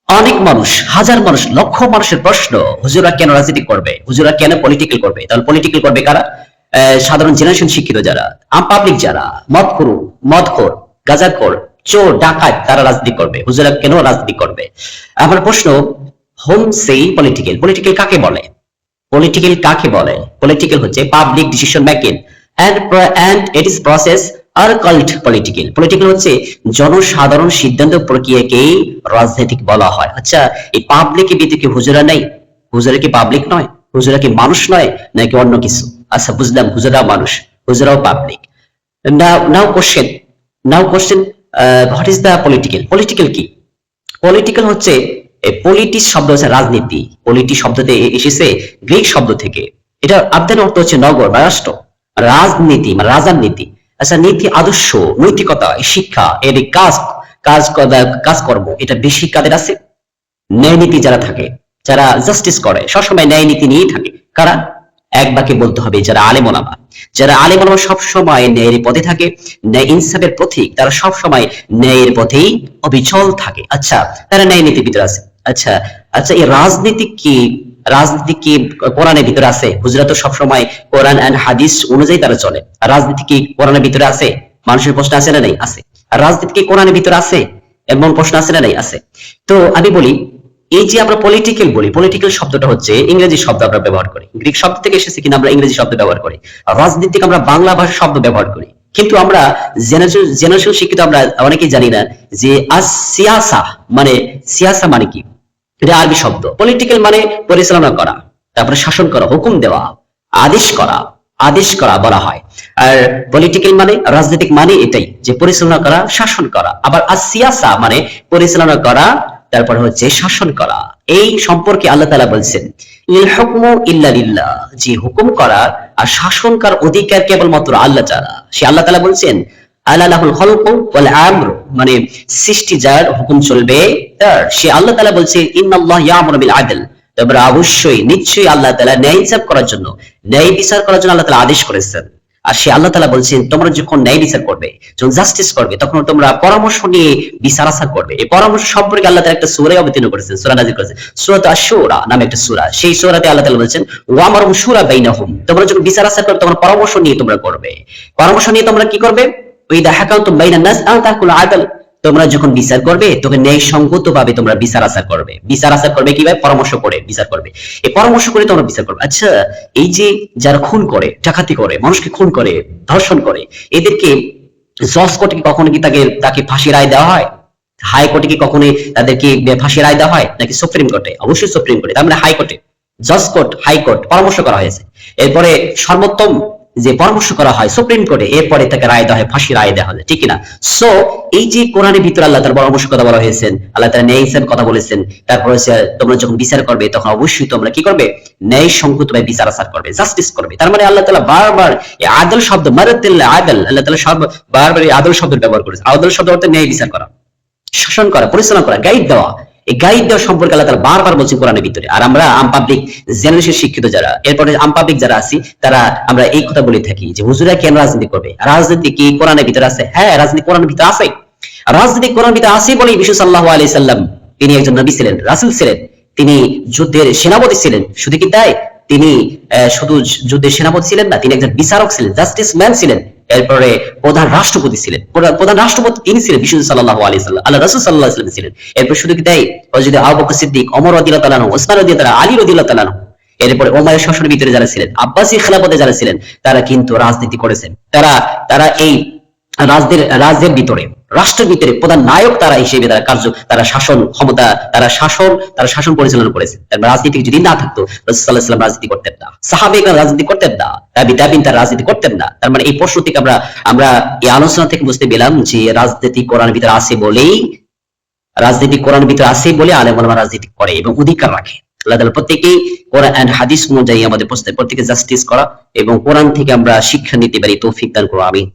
অনেক মানুষ, হাজার মানুষ, লক্ষ মানুষের প্রশ্ন, হুজুরা কেন রাজনীতি করবে, হুজুরা কেন পলিটিক্যাল করবে? তাহলে পলিটিক্যাল করবে কারা? সাধারণ জেনারেশন শিক্ষিত যারা, আম পাবলিক যারা, মদখোর, গাঁজাখোর, চোর, ডাকাত, তারা রাজনীতি করবে। হুজুরা কেন রাজনীতি করবে? আমার প্রশ্ন, হোম সেই পলিটিক্যাল, পলিটিক্যাল কাকে বলে? পলিটিক্যাল কাকে বলে? পলিটিক্যাল হচ্ছে public decision making and it is process আর কাল্ট পলিটিক্যাল। পলিটিক্যাল হচ্ছে জনসাধারণ সিদ্ধান্ত প্রক্রিয়াকেই রাজনৈতিক বলা হয়। আচ্ছা, এই পাবলিকের ভিতরে কি হুজুরা নাই? হুজুরা কি পাবলিক নয়? হুজুরা কি মানুষ নয় নাকি অন্য কিছু? আচ্ছা, বুঝলাম হুজুরা মানুষ, হুজুরাও public. Now question, what is the political? Political কি? পলিটিক্যাল হচ্ছে পলিটিস শব্দ হচ্ছে রাজনীতি। পলিটি শব্দতে এসেছে গ্রিক শব্দ থেকে। এটা আবদান অর্থ হচ্ছে নগর বা রাষ্ট্র। রাজনীতি মানে রাজার নীতি। আচ্ছা, নীতি, আদর্শ, নৈতিকতা, শিক্ষা, এর কাজকর্ম, এটা বেশি কাদের আছে? ন্যায় নীতি যারা থাকে, যারা জাস্টিস করে, সবসময় ন্যায় নীতি নিয়েই থাকে। কারা? এক বাক্যে বলতে হবে যারা আলেম ওলামা। যারা আলেম ওলামা সবসময় ন্যায়ের পথে থাকে, ন্যায় ইনসাফের প্রতীক, তারা সবসময় ন্যায়ের পথেই অবিচল থাকে। আচ্ছা, তারা ন্যায় নীতির ভিতরে আছে। আচ্ছা আচ্ছা, এই রাজনীতি কি কোরআনের ভিতরে আছে? হুজুরা তো সবসময় কোরআন এন্ড হাদিস অনুযায়ী তারা চলে। আর রাজনীতি কি কোরআনের ভিতরে আছে? মানুষের প্রশ্ন আছে না নাই? আছে। আর রাজনীতি কি কোরআনের ভিতরে আছে? এমন প্রশ্ন আছে না নাই? আছে। তো আমি বলি, এই যে আমরা পলিটিক্যাল বলি, পলিটিক্যাল শব্দটা হচ্ছে ইংরেজি শব্দ আমরা ব্যবহার করি। গ্রিক শব্দ থেকে এসেছে কিনা আমরা ইংরেজি শব্দ ব্যবহার করি। আর রাজনীতিক আমরা বাংলা ভাষা শব্দ ব্যবহার করি। কিন্তু আমরা জেনারেশন শিক্ষিত আমরা অনেকেই জানি না যে সিয়াসা মানে কি। এটা আরবি শব্দ। পলিটিক্যাল মানে পরিচালনা করা, তারপরে শাসন করা, হুকুম দেওয়া, আদেশ করা বলা হয়। আর পলিটিক্যাল মানে, রাজনৈতিক মানে এটাই যে পরিচালনা করা, শাসন করা। আবার সিয়াসা মানে পরিচালনা করা, তারপর হচ্ছে শাসন করা। এই সম্পর্কে আল্লাহ তাআলা বলছেন, ইল হুকমু ইল্লা লিল্লাহ, যে হুকুম করার আর শাসন করার অধিকার কেবলমাত্র আল্লাহ তাআলা। সে আল্লাহ তাআলা বলছেন, আলা লাহুল খালকু ওয়াল আমরু, মানে সৃষ্টি যার, হুকুম চলবে তার। সে আল্লাহ তাআলা বলছে, ইন্নাল্লাহ ইয়ামুরু বিল আদল, তবে অবশ্যই নিশ্চয়ই আল্লাহ তাআলা ন্যায় বিচার করার জন্য, ন্যায় বিচার করার জন্য আল্লাহ তাআলা আদেশ করেছেন। আর সে আল্লাহ তাআলা বলছেন, তোমরা যখন ন্যায় বিচার করবে, যখন জাস্টিস করবে, তখন তোমরা পরামর্শ নিয়ে বিচার আচার করবে। এই পরামর্শ সম্পর্কে আল্লাহ তাআলা একটা সূরা অবতীর্ণ করেছেন, সূরা নাযিল করেছেন, সূরাত আশ-শুরা নামে একটা সূরা। সেই সূরাতে আল্লাহ তাআলা বলছেন, ওয়া আমারুম শুরা বাইনাহুম, তোমরা যখন বিচার আচার করবে, তোমরা পরামর্শ নিয়ে তোমরা করবে। পরামর্শ নিয়ে তোমরা কি করবে? ওয়াইদা হাকামতুম বাইনান নাস আন তাহকুমু আদল, তোমরা যখন বিচার করবে তখন ন্যায়সঙ্গত ভাবে তোমরা বিচার আচার করবে। বিচার আচার করবে কিভাবে? পরামর্শ করে বিচার করবে। এই পরামর্শ করে তোমরা বিচার করবে। আচ্ছা, এই যে যারা খুন করে, ডাকাতি করে, মানুষকে খুন করে, ধর্ষণ করে, এদেরকে জজ কোর্টে কখনো কি তাকে ফাঁসি রায় দেওয়া হয়? হাইকোর্টে কি কখনো তাদেরকে ফাঁসি রায় দেওয়া হয়? নাকি সুপ্রিম কোর্টে? অবশ্যই সুপ্রিম কোর্টে। তার মানে হাইকোর্টে, জজ কোর্ট, হাইকোর্ট পরামর্শ করা হয়েছে। এরপরে সর্বোত্তম যে পরামর্শ করা হয় সুপ্রিম কোর্টে, এরপরে তাকে রায় দেওয়া হয়, ফাঁসি রায় দেওয়া হয়, ঠিক কিনা? সো এই যে কোরআনের ভিতরে আল্লাহ তাআলা পরামর্শ কথা বলা হয়েছেন, আল্লাহ তাআলা ন্যায় ইনসাফের কথা বলেছেন। তারপর হচ্ছে তোমরা যখন বিচার করবে তখন অবশ্যই তোমরা কি করবে? ন্যায় সঙ্গতভাবে বিচার আচার করবে, জাস্টিস করবে। তার মানে আল্লাহ তাআলা বারবার এই আদল শব্দ, মারাতিল আদল, আল্লাহ তাআলা বারবার এই আদল শব্দ ব্যবহার করেছেন। আদল শব্দ অর্থ ন্যায় বিচার করা, শাসন করা, পরিচালনা করা, গাইড দেওয়া। এই গাইড দেওয়া সম্পর্কে আল্লাহ তাআলা বারবার বলছেন কোরআনের ভিতরে। আর আমরা আম পাবলিক জেনারেশন শিক্ষিত যারা, এরপরে আম পাবলিক যারা আছি, তারা আমরা এই কথা বলে থাকি যে হুজুরা কেন রাজনীতি করবে? রাজনীতি কি কোরআনের ভিতরে আছে? হ্যাঁ, রাজনীতি কোরআনের ভিতরে আছে। রাজনীতি কোরআনের ভিতরে আছে বলেই বিষ্ণু সাল্লাল্লাহু আলাইহি সাল্লাম, তিনি একজন নবী ছিলেন, রাসূল ছিলেন, তিনি যুদ্ধের সেনাপতি ছিলেন। শুধু কি তাই? তিনি শুধু যুদ্ধের সেনাপতি ছিলেন না, তিনি একজন বিচারক ছিলেন, জাস্টিস ম্যান ছিলেন। এরপরে প্রধান রাষ্ট্রপতি ছিলেন। প্রধান রাষ্ট্রপতি তিনি ছিলেন বিষ্ণু সাল্লাল্লাহু আলাইহি সাল্লাম, আল্লাহ রাসূল সাল্লাল্লাহু আলাইহি সাল্লাম ছিলেন। এরপর শুধু কি তাই? হযরত আবু বকর সিদ্দিক, ওমর রাদিয়াল্লাহু তাআলা আনহু, ওসমান রাদিয়াল্লাহু তাআলা, আলী রাদিয়াল্লাহু তাআলা আনহু, এরপরে উমাইয়া শাসনের ভিতরে যারা ছিলেন, আব্বাসী খেলাফতে যারা ছিলেন, তারা কিন্তু রাজনীতি করেছেন। তারা এই রাজ্যের ভিতরে, রাষ্ট্রের ভিতরে প্রধান নায়ক তারা হিসেবে তারা শাসন ক্ষমতা, তারা শাসন পরিচালনা করেছে। রাজনীতি যদি না থাকতো, রাসূল সাল্লাল্লাহু আলাইহি ওয়াসাল্লাম রাজনীতি করতেন না, সাহাবায়ে রাজনীতি করতেন না, তাবিঈন তারা রাজনীতি করতেন না। তার মানে এই প্রশ্ন থেকে আমরা এই আলোচনা থেকে বুঝতে পেলাম যে রাজনীতি কোরআনের ভিতরে আছে বলে আলেম ওলামা রাজনীতি করে এবং অধিকার রাখে। আল্লাহ তাআলা প্রত্যেকেই কোরআন এন্ড হাদিস অনুযায়ী আমাদের প্রত্যেকে জাস্টিস করা এবং কোরআন থেকে আমরা শিক্ষা নিতে পারি তৌফিক দান করুন। আমিন।